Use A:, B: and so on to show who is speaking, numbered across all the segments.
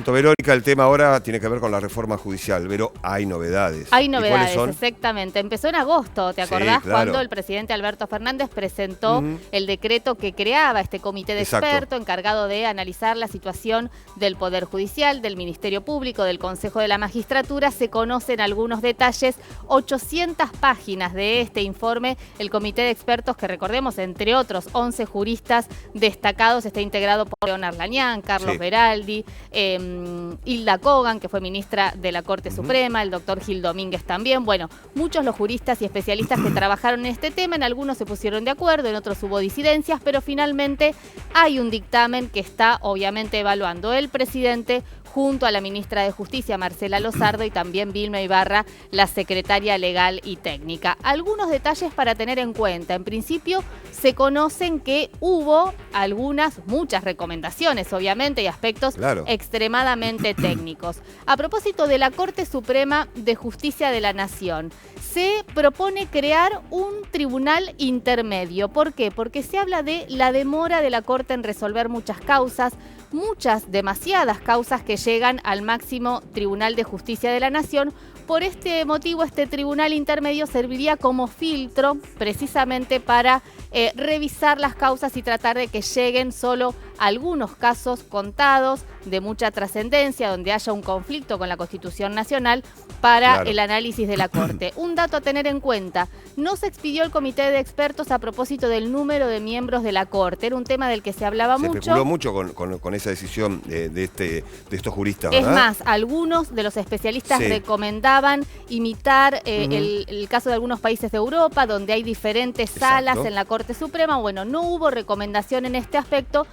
A: Verónica, el tema ahora tiene que ver con la reforma judicial, pero hay novedades.
B: Hay
A: ¿Y cuáles
B: novedades,
A: son?
B: exactamente. Empezó en agosto, ¿te acordás?
A: Sí, claro.
B: Cuando el presidente Alberto Fernández presentó el decreto que creaba este comité de expertos encargado de analizar la situación del Poder Judicial, del Ministerio Público, del Consejo de la Magistratura. Se conocen algunos detalles, 800 páginas de este informe. El comité de expertos, que recordemos, entre otros 11 juristas destacados, está integrado por Leonard Lañán, Carlos Veraldi, Hilda Kogan, que fue ministra de la Corte Suprema, el doctor Gil Domínguez también. Bueno, muchos los juristas y especialistas que trabajaron en este tema, en algunos se pusieron de acuerdo, en otros hubo disidencias, pero finalmente hay un dictamen que está obviamente evaluando el presidente junto a la ministra de Justicia, Marcela Lozardo, y también Vilma Ibarra, la secretaria legal y técnica. Algunos detalles para tener en cuenta. En principio, se conocen que hubo muchas recomendaciones, obviamente, y aspectos extremadamente técnicos. A propósito de la Corte Suprema de Justicia de la Nación, se propone crear un tribunal intermedio. ¿Por qué? Porque se habla de la demora de la Corte en resolver muchas causas, demasiadas causas que llegan al máximo Tribunal de Justicia de la Nación. Por este motivo, este tribunal intermedio serviría como filtro precisamente para revisar las causas y tratar de que lleguen solo algunos casos contados de mucha trascendencia, donde haya un conflicto con la Constitución Nacional para el análisis de la Corte. Un dato a tener en cuenta: no se expidió el comité de expertos a propósito del número de miembros de la Corte. Era un tema del que se hablaba mucho. Se
A: especuló mucho con esa decisión de estos juristas, ¿verdad?
B: Es más, algunos de los especialistas recomendaban imitar el caso de algunos países de Europa, donde hay diferentes salas en la Corte Suprema. Bueno, no hubo recomendación en este aspecto.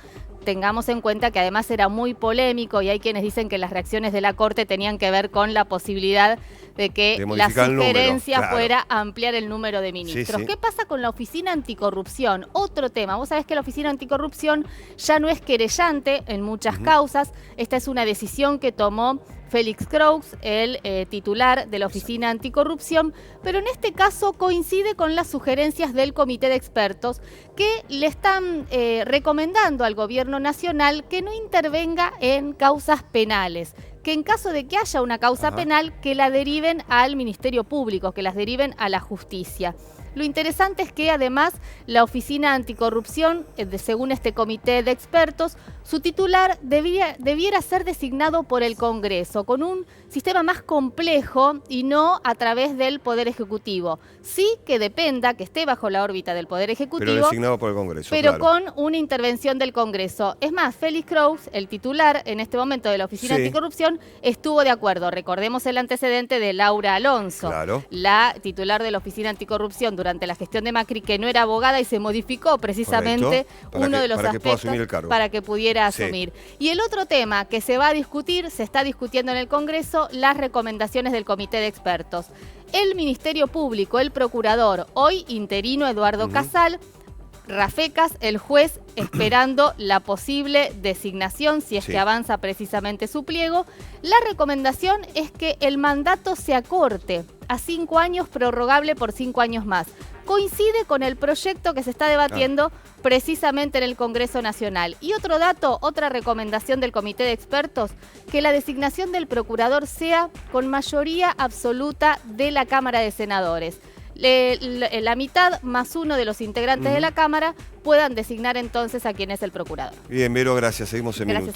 B: Tengamos en cuenta que además era muy polémico y hay quienes dicen que las reacciones de la Corte tenían que ver con la posibilidad de que la sugerencia fuera ampliar el número de ministros. ¿Qué pasa con la Oficina Anticorrupción? Otro tema. Vos sabés que la Oficina Anticorrupción ya no es querellante en muchas causas. Esta es una decisión que tomó Félix Croix, el titular de la Oficina Anticorrupción, pero en este caso coincide con las sugerencias del Comité de Expertos, que le están recomendando al Gobierno Nacional que no intervenga en causas penales, que en caso de que haya una causa penal, que la deriven al Ministerio Público, que las deriven a la justicia. Lo interesante es que además la Oficina Anticorrupción, según este comité de expertos, su titular debiera ser designado por el Congreso, con un sistema más complejo y no a través del Poder Ejecutivo. Sí que dependa, que esté bajo la órbita del Poder Ejecutivo,
A: pero designado por el Congreso,
B: pero con una intervención del Congreso. Es más, Félix Croix, el titular en este momento de la Oficina Anticorrupción, estuvo de acuerdo. Recordemos el antecedente de Laura Alonso, la titular de la Oficina Anticorrupción durante la gestión de Macri, que no era abogada y se modificó precisamente uno de los aspectos para que pudiera asumir. Y el otro tema que se va a discutir, se está discutiendo en el Congreso, las recomendaciones del comité de expertos. El Ministerio Público, el procurador, hoy interino Eduardo Casal, Rafecas, el juez, esperando la posible designación, si es que avanza precisamente su pliego. La recomendación es que el mandato se acorte a 5 años, prorrogable por 5 años más. Coincide con el proyecto que se está debatiendo precisamente en el Congreso Nacional. Y otro dato, otra recomendación del Comité de Expertos, que la designación del procurador sea con mayoría absoluta de la Cámara de Senadores. La mitad más uno de los integrantes de la Cámara puedan designar entonces a quien es el procurador.
A: Bien, Vero, gracias. Seguimos en minutos.